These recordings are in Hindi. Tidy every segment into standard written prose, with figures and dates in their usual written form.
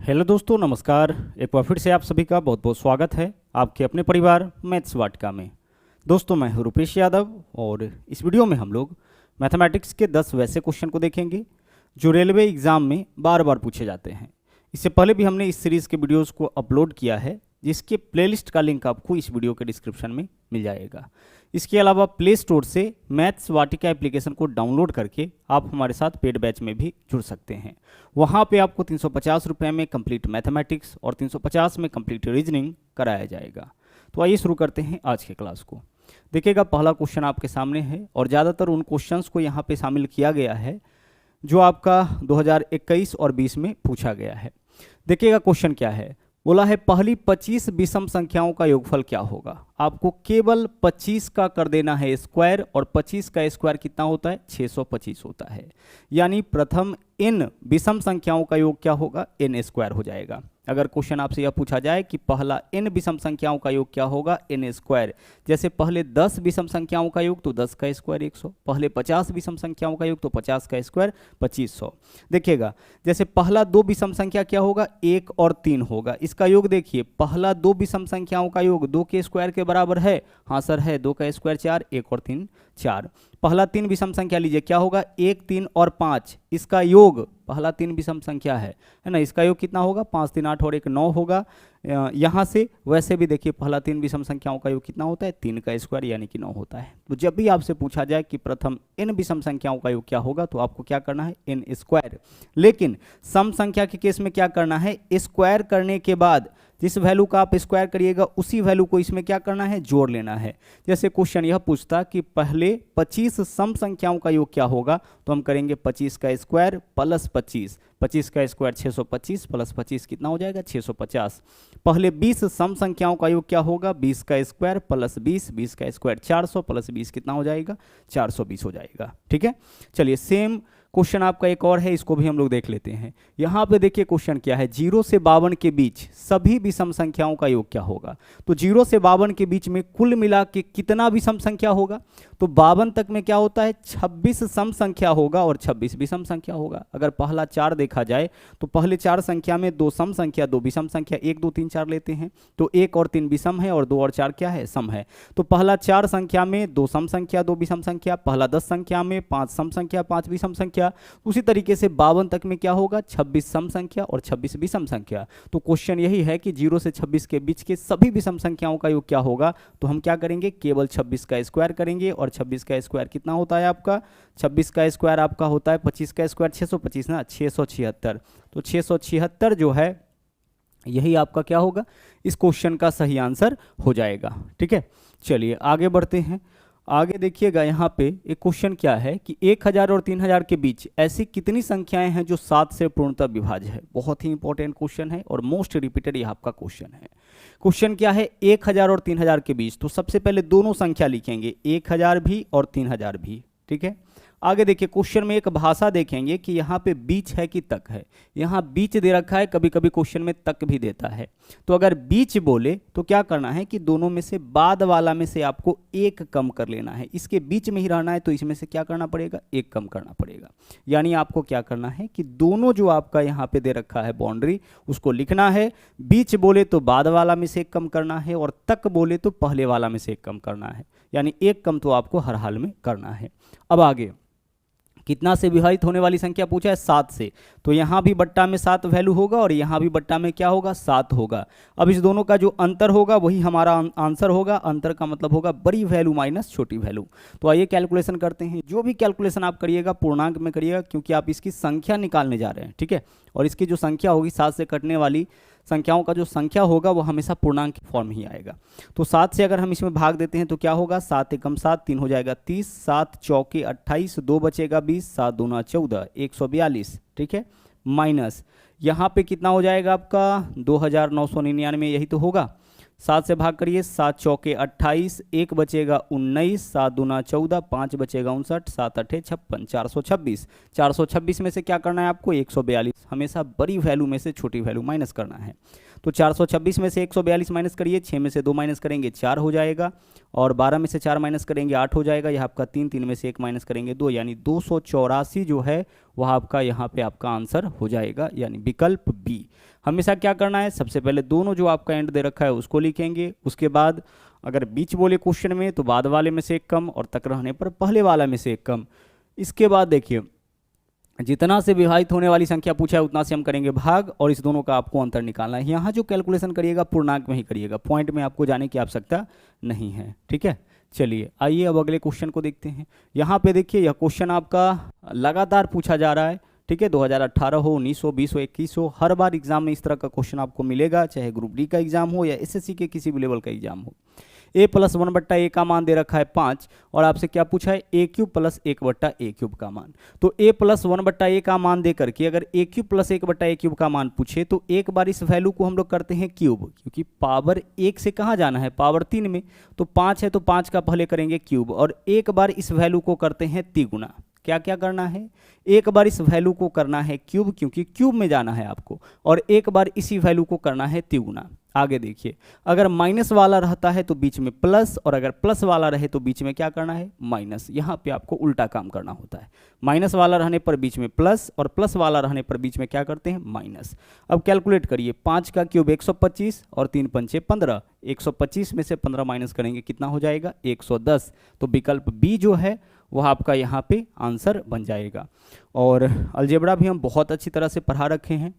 हेलो दोस्तों, नमस्कार। एक बार फिर से आप सभी का बहुत बहुत स्वागत है आपके अपने परिवार मैथ्स वाटिका में। दोस्तों, मैं हूं रुपेश यादव और इस वीडियो में हम लोग मैथमेटिक्स के 10 वैसे क्वेश्चन को देखेंगे जो रेलवे एग्ज़ाम में बार बार पूछे जाते हैं। इससे पहले भी हमने इस सीरीज़ के वीडियोज़ को अपलोड किया है, जिसके प्लेलिस्ट का लिंक आपको इस वीडियो के डिस्क्रिप्शन में मिल जाएगा। इसके अलावा प्ले स्टोर से मैथ्स वाटिका एप्लीकेशन को डाउनलोड करके आप हमारे साथ पेड बैच में भी जुड़ सकते हैं। वहाँ पे आपको 350 रुपये में कंप्लीट मैथमेटिक्स और 350 में कंप्लीट रीजनिंग कराया जाएगा। तो आइए शुरू करते हैं आज के क्लास को। देखिएगा, पहला क्वेश्चन आपके सामने है और ज़्यादातर उन क्वेश्चंस को यहाँ पे शामिल किया गया है जो आपका 2021 और 20 में पूछा गया है। देखिएगा क्वेश्चन क्या है। बोला है पहली 25 विषम संख्याओं का योगफल क्या होगा। आपको केवल 25 का कर देना है स्क्वायर, और 25 का स्क्वायर कितना होता है, 625 होता है। यानी प्रथम इन विषम संख्याओं का योग क्या होगा, n स्क्वायर हो जाएगा। अगर क्वेश्चन आपसे यह पूछा जाए कि पहला n विषम संख्याओं का योग क्या होगा, n स्क्वायर। जैसे पहले 10 विषम संख्याओं का योग तो 10 का स्क्वायर 100, पहले 50 विषम संख्याओं का योग तो 50 का स्क्वायर 2500। देखिएगा, जैसे पहला 2 विषम संख्या क्या होगा, 1 और 3 होगा। इसका योग देखिए, पहला 2 विषम संख्याओं का योग 2 के स्क्वायर के बराबर है। हाँ सर है, 2 का स्क्वायर 4, 1 और 3 4। पहला 3 विषम संख्या लीजिए, क्या होगा, 1 3 और 5। इसका योग, पहला 3 विषम संख्या है ना, इसका योग कितना होगा, 5 3 8 और 1 9 होगा। यहाँ से वैसे भी देखिए, पहला 3 विषम संख्याओं का योग कितना होता है, 3 का स्क्वायर यानी कि 9 होता है। तो जब भी आपसे पूछा जाए कि प्रथम n विषम संख्याओं का योग क्या होगा, तो आपको क्या करना है, n स्क्वायर। लेकिन सम संख्या के केस में क्या करना है, स्क्वायर करने के बाद जिस वैल्यू का आप स्क्वायर करिएगा उसी वैल्यू को इसमें क्या करना है, जोड़ लेना है। जैसे क्वेश्चन यह पूछता कि पहले 25 सम संख्याओं का योग क्या होगा, तो हम करेंगे 25 का स्क्वायर प्लस 25। 25 का स्क्वायर 625 प्लस 25 कितना हो जाएगा, 650। पहले 20 सम संख्याओं का योग क्या होगा, 20 का स्क्वायर प्लस 20। 20 का स्क्वायर 400 प्लस 20 कितना हो जाएगा, 420 हो जाएगा। ठीक है, चलिए सेम क्वेश्चन आपका एक और है, इसको भी हम लोग देख लेते हैं। यहाँ पे देखिए क्वेश्चन क्या है, 0 से 52 के बीच सभी विषम संख्याओं का योग क्या होगा। तो 0 से 52 के बीच में कुल मिला के कितना विषम संख्या होगा, तो 52 तक में क्या होता है, 26 सम संख्या होगा और 26 विषम संख्या होगा। अगर पहला 4 देखा जाए तो पहले 4 संख्या में 2 सम संख्या 2 विषम संख्या, 1 2 3 4 लेते हैं तो 1 और 3 विषम है और 2 और 4 क्या है, सम है। तो पहला 4 संख्या में 2 सम संख्या 2 विषम संख्या, पहला 10 संख्या में 5 सम संख्या 5 विषम संख्या। उसी तरीके से 52 तक में क्या होगा, 26 सम संख्या और 26 विषम संख्या। तो क्वेश्चन यही है कि 0 से 26 के बीच के सभी विषम संख्याओं का योग क्या होगा। तो हम क्या करेंगे, केवल 26 का स्क्वायर करेंगे, और 26 का स्क्वायर कितना होता है आपका, 26 का स्क्वायर आपका होता है 25 का स्क्वायर 625 ना, 676। तो 676 जो है यही आपका क्या होगा, इस क्वेश्चन का सही आंसर हो जाएगा। ठीक है, चलिए आगे बढ़ते हैं। आगे देखिएगा, यहाँ पे एक क्वेश्चन क्या है कि 1000 और 3000 के बीच ऐसी कितनी संख्याएं हैं जो 7 से पूर्णतः विभाज्य है। बहुत ही इंपॉर्टेंट क्वेश्चन है और मोस्ट रिपीटेड यह आपका क्वेश्चन है। क्वेश्चन क्या है, 1000 और 3000 के बीच। तो सबसे पहले दोनों संख्या लिखेंगे, 1000 भी और 3000 भी। ठीक है, आगे देखिए क्वेश्चन में एक भाषा देखेंगे कि यहाँ पे बीच है कि तक है। यहाँ बीच दे रखा है, कभी कभी क्वेश्चन में तक भी देता है। तो अगर बीच बोले तो क्या करना है कि दोनों में से बाद वाला में से आपको एक कम कर लेना है। इसके बीच में ही रहना है तो इसमें से क्या करना पड़ेगा, एक कम करना पड़ेगा। यानी आपको क्या करना है कि दोनों जो आपका यहाँ पे दे रखा है बाउंड्री, उसको लिखना है। बीच बोले तो बाद वाला में से एक कम करना है, और तक बोले तो पहले वाला में से एक कम करना है। यानी एक कम तो आपको हर हाल में करना है। अब आगे कितना से विभाजित होने वाली संख्या पूछा है, 7 से। तो यहाँ भी बट्टा में 7 वैल्यू होगा और यहाँ भी बट्टा में क्या होगा, 7 होगा। अब इस दोनों का जो अंतर होगा वही हमारा आंसर होगा। अंतर का मतलब होगा बड़ी वैल्यू माइनस छोटी वैल्यू। तो आइए कैलकुलेशन करते हैं। जो भी कैलकुलेशन आप करिएगा पूर्णांक में करिएगा, क्योंकि आप इसकी संख्या निकालने जा रहे हैं। ठीक है, और इसकी जो संख्या होगी 7 से कटने वाली संख्याओं का जो संख्या होगा वो हमेशा पूर्णांक की फॉर्म ही आएगा। तो 7 से अगर हम इसमें भाग देते हैं तो क्या होगा, 7 एकम 7, 3 हो जाएगा 30, 7 चौके 28, 2 बचेगा 20, 7 दूना 14, 142। ठीक है, माइनस यहाँ पे कितना हो जाएगा आपका 2999, यही तो होगा। 7 से भाग करिए, 7 चौके 28, 1 बचेगा 19, 7 दूना 14, 5 बचेगा 59, 7 अठे 56, 426। 426 में से क्या करना है आपको, 142। हमेशा बड़ी वैल्यू में से छोटी वैल्यू माइनस करना है। तो 426 में से 142 माइनस करिए, 6 में से 2 माइनस करेंगे 4 हो जाएगा, और 12 में से 4 माइनस करेंगे 8 हो जाएगा। यह आपका 3 में से 1 माइनस करेंगे 2, यानी 284 जो है वह आपका यहाँ पे आपका आंसर हो जाएगा, यानी विकल्प बी। हमेशा क्या करना है, सबसे पहले दोनों जो आपका एंड दे रखा है उसको लिखेंगे, उसके बाद अगर बीच बोले क्वेश्चन में तो बाद वाले में से एक कम, और तक रहने पर पहले वाला में से एक कम। इसके बाद देखिए जितना से विभाजित होने वाली संख्या पूछा है उतना से हम करेंगे भाग, और इस दोनों का आपको अंतर निकालना है। यहाँ जो कैलकुलेशन करिएगा पूर्णांक में ही करिएगा, पॉइंट में आपको जाने की आवश्यकता नहीं है, ठीक है। चलिए आइए अब अगले क्वेश्चन को देखते हैं। यहाँ पे देखिए यह क्वेश्चन आपका लगातार पूछा जा रहा है, ठीक है। 2018 हो, 19 हो, 20 हो, 21 हो, हर बार एग्जाम में इस तरह का क्वेश्चन आपको मिलेगा, चाहे ग्रुप डी का एग्जाम हो या एसएससी के किसी भी लेवल का एग्जाम हो। a+1/a का मान दे रखा है 5, और आपसे क्या पूछा है, a³ + 1/a³ का मान। तो a+1/a का मान दे करके अगर a³ + 1/a³ का मान पूछे तो एक बार इस वैल्यू को हम लोग करते हैं क्यूब, क्योंकि पावर 1 से कहाँ जाना है, पावर 3 में। तो 5 है तो 5 का पहले करेंगे क्यूब, और एक बार इस वैल्यू को करते हैं तिगुना। क्या क्या करना है, एक बार इस वैल्यू को करना है क्यूब, क्योंकि क्यूब में जाना है आपको, और एक बार इसी वैल्यू को करना है तिगुना। आगे देखिए, अगर माइनस वाला रहता है तो बीच में प्लस, और अगर प्लस वाला रहे तो बीच में क्या करना है, माइनस। यहाँ पे आपको उल्टा काम करना होता है, माइनस वाला रहने पर बीच में प्लस, और प्लस वाला रहने पर बीच में क्या करते हैं, माइनस। अब कैलकुलेट करिए, 5 का क्यूब 125 और 3 पंचे 15, 125 में से 15 माइनस करेंगे कितना हो जाएगा, 110। तो विकल्प बी जो है वह आपका यहाँ पे आंसर बन जाएगा। और अलजेब्रा भी हम बहुत अच्छी तरह से पढ़ा रखे हैं।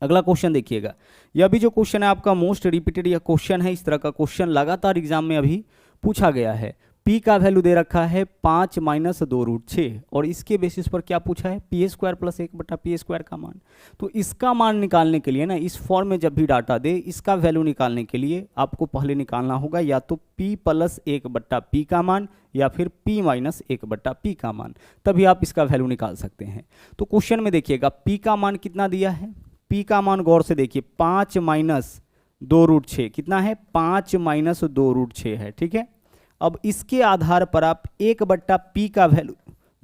अगला क्वेश्चन देखिएगा, यह भी जो क्वेश्चन है आपका मोस्ट रिपीटेड यह क्वेश्चन है। इस तरह का क्वेश्चन लगातार एग्जाम में अभी पूछा गया है। p का वैल्यू दे रखा है 5 - 2√6, और इसके बेसिस पर क्या पूछा है, p² + 1/p² का मान। तो इसका मान निकालने के लिए ना, इस फॉर्म में जब भी डाटा दे, इसका वैल्यू निकालने के लिए आपको पहले निकालना होगा या तो p + 1/p का मान या फिर p - 1/p का मान, तभी आप इसका वैल्यू निकाल सकते हैं। तो क्वेश्चन में देखिएगा p का मान कितना दिया है, p का मान गौर से देखिए 5 - 2√6 कितना है, 5 - 2√6 है, ठीक है। अब इसके आधार पर आप 1/p का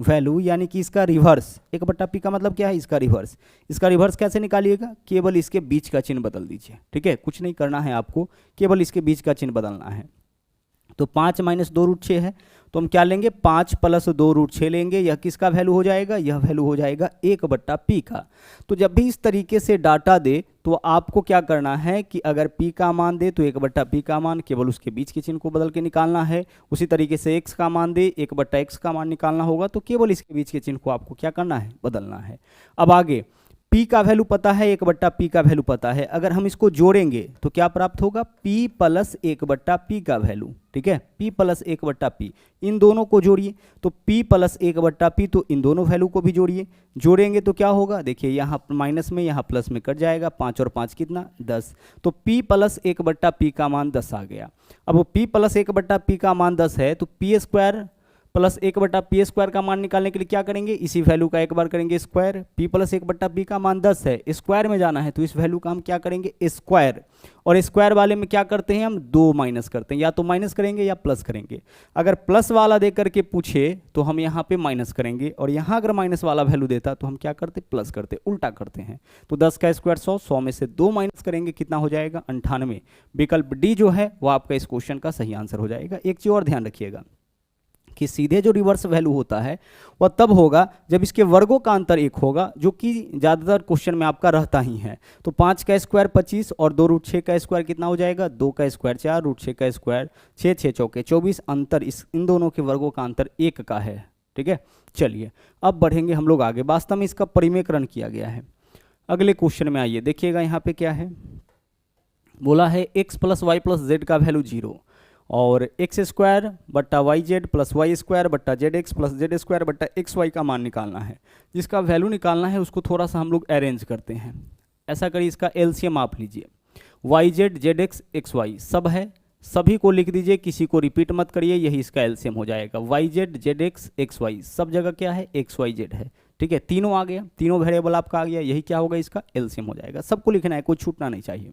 वैल्यू यानी कि इसका रिवर्स, 1/p का मतलब क्या है, इसका रिवर्स। इसका रिवर्स कैसे निकालिएगा, केवल इसके बीच का चिन्ह बदल दीजिए, ठीक है। कुछ नहीं करना है आपको, केवल इसके बीच का चिन्ह बदलना है। तो 5 - 2√6 है, तो हम क्या लेंगे, 5 + 2√6 लेंगे। यह किसका वैल्यू हो जाएगा, यह वैल्यू हो जाएगा 1/p का। तो जब भी इस तरीके से डाटा दे तो आपको क्या करना है कि अगर p का मान दे तो 1/p का मान केवल उसके बीच के चिन्ह को बदल के निकालना है। उसी तरीके से x का मान दे, 1/x का मान निकालना होगा, तो केवल इसके बीच के चिन्ह को आपको क्या करना है, बदलना है। अब आगे p का वैल्यू पता है, 1/p का वैल्यू पता है, अगर हम इसको जोड़ेंगे तो क्या प्राप्त होगा, p + 1/p का वैल्यू, ठीक है। p + 1/p, इन दोनों को जोड़िए, तो p + 1/p, तो इन दोनों वैल्यू को भी जोड़िए। जोड़ेंगे तो क्या होगा, देखिए यहाँ माइनस में यहाँ प्लस में कट जाएगा, 5 और 5 कितना, 10। तो p + 1/p का मान 10 आ गया। अब p + 1/p का मान 10 है, तो p² + 1/p² का मान निकालने के लिए क्या करेंगे, इसी वैल्यू का एक बार करेंगे स्क्वायर। p + 1/p का मान 10 है, स्क्वायर में जाना है, तो इस वैल्यू का हम क्या करेंगे, स्क्वायर। और स्क्वायर वाले में क्या करते हैं हम, 2 माइनस करते हैं, या तो माइनस करेंगे या प्लस करेंगे। अगर प्लस वाला दे करके पूछे तो हम यहाँ पे माइनस करेंगे, और यहाँ अगर माइनस वाला वैल्यू देता तो हम क्या करते, प्लस करते, उल्टा करते हैं। तो 10 का स्क्वायर 100, 100 में से 2 माइनस करेंगे कितना हो जाएगा, 98। विकल्प डी जो है वो आपका इस क्वेश्चन का सही आंसर हो जाएगा। एक चीज और ध्यान रखिएगा कि सीधे जो रिवर्स वैल्यू होता है वह तब होगा जब इसके वर्गों का अंतर 1 होगा, जो कि ज़्यादातर क्वेश्चन में आपका रहता ही है। तो 5 का स्क्वायर 25 और 2√6 का स्क्वायर कितना हो जाएगा, 2 का स्क्वायर 4, √6 का स्क्वायर 6, 6 चौके 24, अंतर इन दोनों के वर्गों का अंतर 1 का है, ठीक है। चलिए अब बढ़ेंगे हम लोग आगे, वास्तव में इसका परिमेयकरण किया गया है। अगले क्वेश्चन में आइए, देखिएगा यहाँ पे क्या है, बोला है x + y + z का वैल्यू 0, और x² / yz + y² / zx + z² / xy का मान निकालना है। जिसका वैल्यू निकालना है उसको थोड़ा सा हम लोग अरेंज करते हैं। ऐसा करिए, इसका एलसीएम आप लीजिए, yz zx xy सब है, सभी को लिख दीजिए, किसी को रिपीट मत करिए, यही इसका एलसीएम हो जाएगा। yz zx xy सब जगह क्या है, xyz है, ठीक है। तीनों आ गया, तीनों वेरिएबल आपका आ गया, यही क्या होगा, इसका एलसीएम हो जाएगा। सबको लिखना है, कोई छूटना नहीं चाहिए।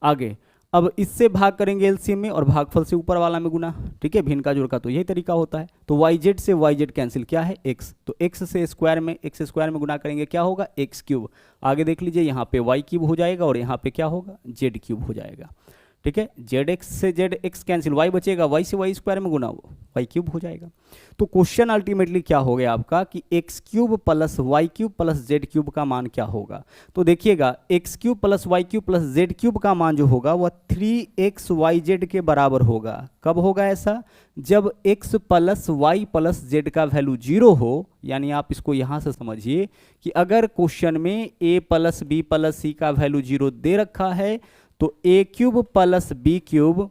आगे अब इससे भाग करेंगे एलसीएम में, और भागफल से ऊपर वाला में गुना, ठीक है। भिन्न का जोड़ का तो यही तरीका होता है। तो yz से yz कैंसिल, क्या है, x, तो x से स्क्वायर में गुना करेंगे, क्या होगा, x3। आगे देख लीजिए, यहाँ पे y3 हो जाएगा और यहाँ पे क्या होगा, z3 हो जाएगा, ठीक है, जेड एक्स से जेड एक्स कैंसिल, वाई बचेगा, वाई से वाई स्क्वायर में गुना वाई क्यूब हो जाएगा। तो क्वेश्चन अल्टीमेटली क्या हो गया आपका कि x cube plus y cube plus z cube का मान क्या होगा। तो देखिएगा x cube plus y cube plus z cube का मान जो होगा वह 3xyz के बराबर होगा। कब होगा ऐसा? जब x plus y plus z का वैल्यू 0 हो। यानी आप इसको यहां से समझिए कि अगर क्वेश्चन में a plus B plus C का वैल्यू 0 दे रखा है तो A cube plus B cube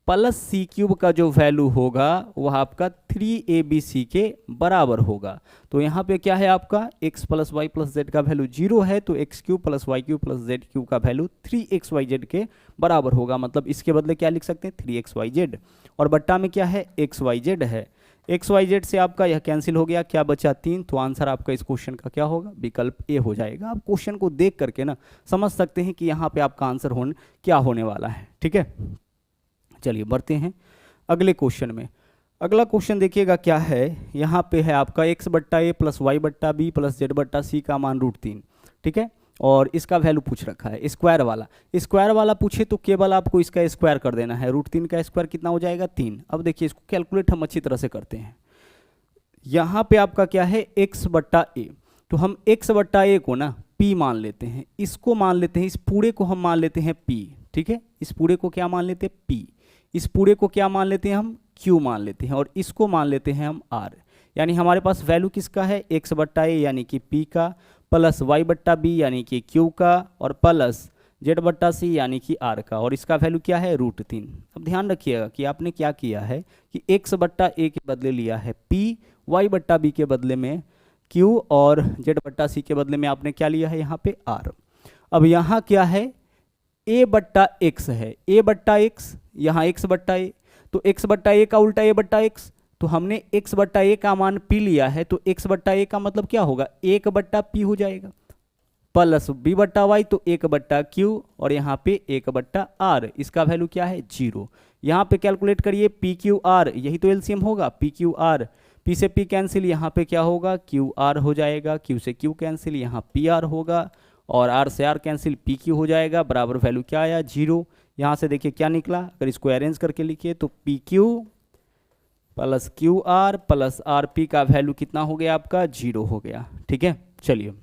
plus C cube का जो वैल्यू होगा वह आपका 3abc के बराबर होगा। तो यहाँ पे क्या है आपका x plus y plus z का वैल्यू 0 है तो x cube plus y cube plus z cube का वैल्यू 3xyz के बराबर होगा। मतलब इसके बदले क्या लिख सकते हैं 3xyz, और बट्टा में क्या है xyz है। xyz से आपका यह कैंसिल हो गया, क्या बचा 3। तो आंसर आपका इस क्वेश्चन का क्या होगा? विकल्प ए हो जाएगा। आप क्वेश्चन को देख करके ना समझ सकते हैं कि यहाँ पे आपका आंसर क्या होने वाला है। ठीक है, चलिए बढ़ते हैं अगले क्वेश्चन में। अगला क्वेश्चन देखिएगा क्या है, यहाँ पे है आपका x बट्टा ए प्लस वाई बट्टा बी प्लस जेड बट्टा सी का मान √3। ठीक है, और इसका वैल्यू पूछ रखा है स्क्वायर वाला। स्क्वायर वाला पूछे तो केवल आपको इसका स्क्वायर कर देना है। √3 का स्क्वायर कितना हो जाएगा? 3। अब देखिए इसको कैलकुलेट हम अच्छी तरह से करते हैं। यहाँ पे आपका क्या है x बट्टा ए, तो हम x बट्टा ए को ना p मान लेते हैं, इसको मान लेते हैं, इस पूरे को हम मान लेते हैं p। ठीक है, इस पूरे को क्या मान लेते हैं? p। इस पूरे को क्या मान लेते हैं हम? q मान लेते हैं, और इसको मान लेते हैं हम r। यानी हमारे पास वैल्यू किसका है? x बट्टा ए यानी कि p का, प्लस y बट्टा बी यानी कि q का, और प्लस z बट्टा सी यानी कि r का, और इसका वैल्यू क्या है? √3। अब ध्यान रखिएगा कि आपने क्या किया है कि x बट्टा ए के बदले लिया है p, y बट्टा बी के बदले में q, और z बट्टा सी के बदले में आपने क्या लिया है यहाँ पे? r। अब यहाँ क्या है? a बट्टा x है, a बट्टा x, यहाँ x बट्टा a, तो x बट्टा a का उल्टा a बट्टा x। तो हमने x बट्टा a का मान p लिया है, तो x बट्टा a का मतलब क्या होगा? 1 बट्टा p हो जाएगा, प्लस b बट्टा y तो 1 बट्टा q, और यहाँ पे 1 बट्टा r। इसका वैल्यू क्या है? 0। यहाँ पे कैलकुलेट करिए p q r, यही तो एलसीएम होगा p q r। p से p कैंसिल, यहाँ पे क्या होगा? q r हो जाएगा, q से q कैंसिल, यहाँ p r होगा, और r से r कैंसिल, p q हो जाएगा, बराबर वैल्यू क्या आया? 0। यहाँ से देखिए क्या निकला, अगर इसको अरेंज करके लिखिए तो P Q plus q r plus R P का वैल्यू कितना हो गया आपका? 0 हो गया। ठीक है, चलिए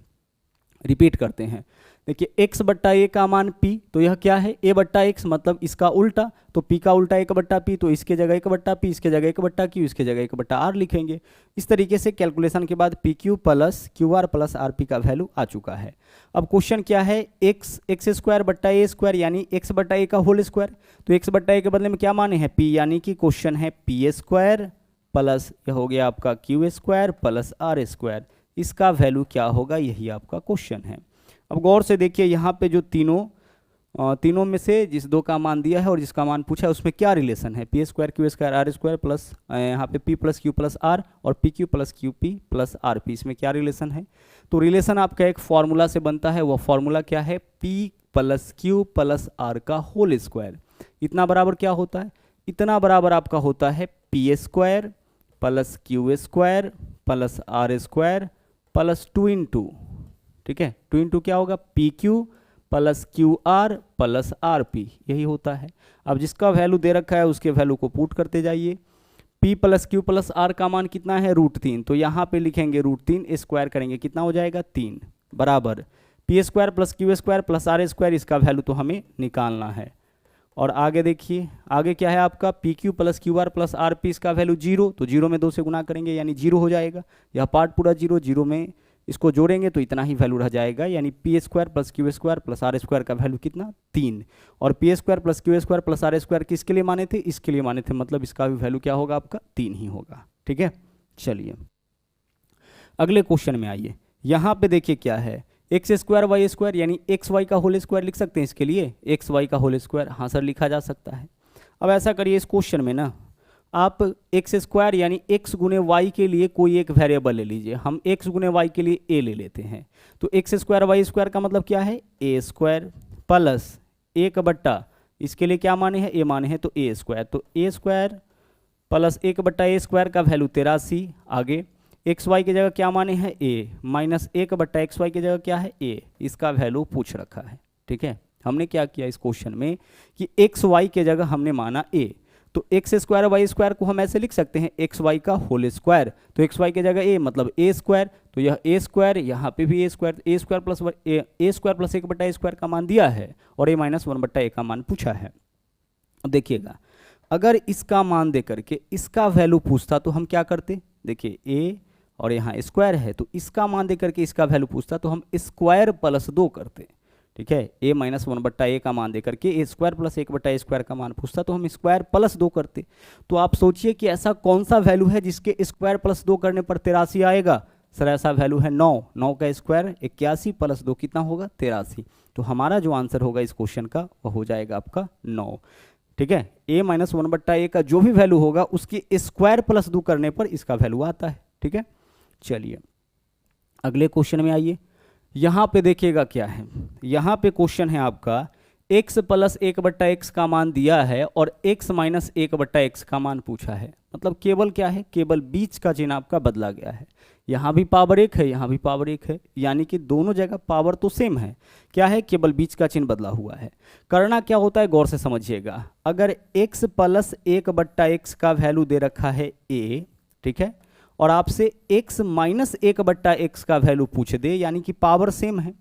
रिपीट करते हैं। देखिए x बट्टा ए का मान p, तो यह क्या है? a बट्टा एक्स, मतलब इसका उल्टा, तो p का उल्टा 1 बट्टा p, तो इसके जगह 1 बट्टा p, इसके जगह 1 बट्टा q, इसके जगह 1 बट्टा r लिखेंगे। इस तरीके से कैलकुलेशन के बाद P Q plus q r plus R P का वैल्यू आ चुका है। अब क्वेश्चन क्या है? एक्स स्क्वायर बट्टा ए स्क्वायर यानी x बट्टा ए का होल स्क्वायर। तो x बट्टा ए के बदले में क्या माने हैं? p, यानी कि क्वेश्चन है p स्क्वायर प्लस यह हो गया आपका q square plus r square. इसका वैल्यू क्या होगा? यही आपका क्वेश्चन है। अब गौर से देखिए यहाँ पे जो तीनों में से जिस दो का मान दिया है और जिसका मान पूछा है उसमें क्या रिलेशन है? P square Q square R square plus यहाँ पे P plus Q plus R, और P Q plus Q P plus are P, इसमें क्या रिलेशन है? तो रिलेशन आपका एक फॉर्मूला से बनता है, वह फॉर्मूला क्या है? P plus Q plus r का होल स्क्वायर। इतना बराबर क्या होता है? इतना बराबर आपका होता है P square plus q square plus r square plus 2 into, ठीक है, 2 इंटू क्या होगा? P Q plus q r plus are p, यही होता है। अब जिसका वैल्यू दे रखा है उसके वैल्यू को पुट करते जाइए। p plus Q plus r का मान कितना है? √3, तो यहाँ पे लिखेंगे √3, स्क्वायर करेंगे कितना हो जाएगा? 3, बराबर p square plus q square plus r square, इसका वैल्यू तो हमें निकालना है। और आगे देखिए, आगे क्या है आपका? P Q plus q r plus R P, इसका वैल्यू 0, तो 0 में 2 से गुना करेंगे यानी 0 हो जाएगा। यह पार्ट पूरा 0 में इसको जोड़ेंगे तो इतना ही वैल्यू रह जाएगा, यानी p square plus q square plus r square का वैल्यू कितना? 3। और p square plus q square plus r square किसके लिए माने थे? इसके लिए माने थे, मतलब इसका भी वैल्यू क्या होगा आपका? 3 ही होगा। ठीक है, चलिए अगले क्वेश्चन में आइए। यहाँ पे देखिए क्या है? एक्स स्क्वायर वाई स्क्वायर यानी एक्स वाई का होल स्क्वायर लिख सकते हैं इसके लिए, एक्स वाई का होल स्क्वायर। हाँ सर, लिखा जा सकता है। अब ऐसा करिए, इस क्वेश्चन में ना आप एक्स स्क्वायर यानी एक्स गुने वाई के लिए कोई एक वेरिएबल ले लीजिए। हम एक्स गुने वाई के लिए ए ले लेते हैं, तो एक्स स्क्वायर वाई स्क्वायर का मतलब क्या है? ए स्क्वायर प्लस 1 बट्टा, इसके लिए क्या माने हैं? ए माने हैं, तो ए स्क्वायर, तो ए स्क्वायर प्लस 1 बट्टा ए स्क्वायर का वैल्यू 83। आगे एक्स वाई की जगह क्या माने हैं? ए, माइनस 1 बट्टा एक्स वाई की जगह क्या है? ए, इसका वैल्यू पूछ रखा है। ठीक है, हमने क्या किया इस क्वेश्चन में कि एक्स वाई के जगह हमने माना ए, तो एक्स स्क्वायर वाई स्क्वायर को हम ऐसे लिख सकते हैं एक्स वाई का होल स्क्वायर, तो एक्स वाई के जगह ए मतलब ए स्क्वायर, तो यह ए स्क्वायर, यहाँ पे भी ए स्क्वायर, ए स्क्वायर प्लस 1/a² का मान दिया है और a माइनस 1/a का मान पूछा है। अब देखिएगा, अगर इसका मान दे करके इसका वैल्यू पूछता तो हम क्या करते, देखिए a और यहाँ स्क्वायर है, तो इसका मान दे करके इसका वैल्यू पूछता तो हम स्क्वायर प्लस 2 करते, ठीक है। a माइनस 1/a का मान दे करके a स्क्वायर प्लस 1/a² का मान पूछता तो हम स्क्वायर प्लस 2 करते। तो आप सोचिए कि ऐसा कौन सा वैल्यू है जिसके स्क्वायर प्लस 2 करने पर 83 आएगा। सर ऐसा वैल्यू है 9, 9 का स्क्वायर 81 प्लस 2 कितना होगा 83। तो हमारा जो आंसर होगा इस क्वेश्चन का वह हो जाएगा आपका 9, ठीक है। a माइनस 1/a का जो भी वैल्यू होगा उसकी स्क्वायर प्लस 2 करने पर इसका वैल्यू आता है, ठीक है। चलिए अगले क्वेश्चन में आइए, यहाँ पे देखिएगा क्या है, यहाँ पे क्वेश्चन है आपका x प्लस 1/x का मान दिया है और x माइनस 1/x का मान पूछा है। मतलब केवल क्या है, केवल बीच का चिन्ह आपका बदला गया है। यहाँ भी पावर 1 है, यहाँ भी पावर 1 है, यानी कि दोनों जगह पावर तो सेम है, क्या है केवल बीच का चिन्ह बदला हुआ है। करना क्या होता है गौर से समझिएगा, अगर x प्लस 1/x का वैल्यू दे रखा है a, ठीक है, और आपसे x माइनस 1/x का वैल्यू पूछ दे, यानी कि पावर सेम है,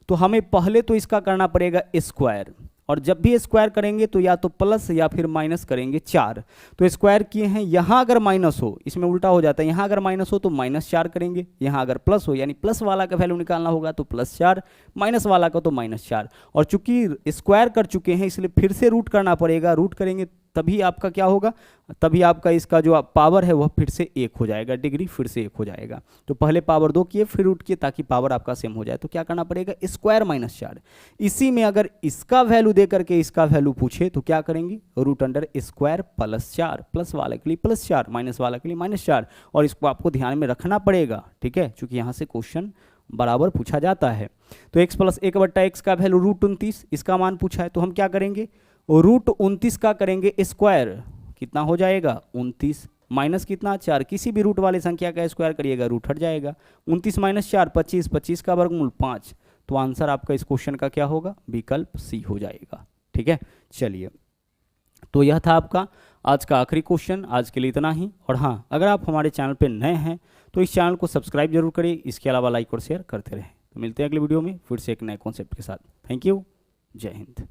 तो हमें पहले तो इसका करना पड़ेगा स्क्वायर, और जब भी स्क्वायर करेंगे तो या तो प्लस या फिर माइनस करेंगे 4। तो स्क्वायर किए हैं, यहाँ अगर माइनस हो इसमें उल्टा हो जाता है, यहाँ अगर माइनस हो तो -4 करेंगे, यहाँ अगर प्लस हो यानी प्लस वाला का वैल्यू निकालना होगा तो +4, माइनस वाला का तो -4। और चूंकि स्क्वायर कर चुके हैं इसलिए फिर से रूट करना पड़ेगा, रूट करेंगे तभी आपका क्या होगा, तभी आपका इसका जो पावर है वह फिर से 1 हो जाएगा, डिग्री फिर से 1 हो जाएगा। तो पहले पावर 2 किए फिर रूट किए ताकि पावर आपका सेम हो जाए, तो क्या करना पड़ेगा स्क्वायर -4। इसी में अगर इसका वैल्यू दे करके इसका वैल्यू पूछे तो क्या करेंगे, रूट अंडर स्क्वायर +4, प्लस वाले के लिए +4, माइनस वाला के लिए -4, और इसको आपको ध्यान में रखना पड़ेगा, ठीक है, चूंकि यहाँ से क्वेश्चन बराबर पूछा जाता है। तो x प्लस 1/x का वैल्यू √29, इसका मान पूछा है, तो हम क्या करेंगे √29 का करेंगे स्क्वायर, कितना हो जाएगा 29, माइनस कितना 4, किसी भी रूट वाले संख्या का स्क्वायर करिएगा रूट हट जाएगा, 29 - 4 25, 25 का वर्गमूल 5। तो आंसर आपका इस क्वेश्चन का क्या होगा, विकल्प सी हो जाएगा, ठीक है। चलिए तो यह था आपका आज का आखिरी क्वेश्चन, आज के लिए इतना ही। और हाँ, अगर आप हमारे चैनल पर नए हैं तो इस चैनल को सब्सक्राइब जरूर करिए, इसके अलावा लाइक और शेयर करते रहें। तो मिलते हैं अगले वीडियो में फिर से एक नए कॉन्सेप्ट के साथ। थैंक यू, जय हिंद।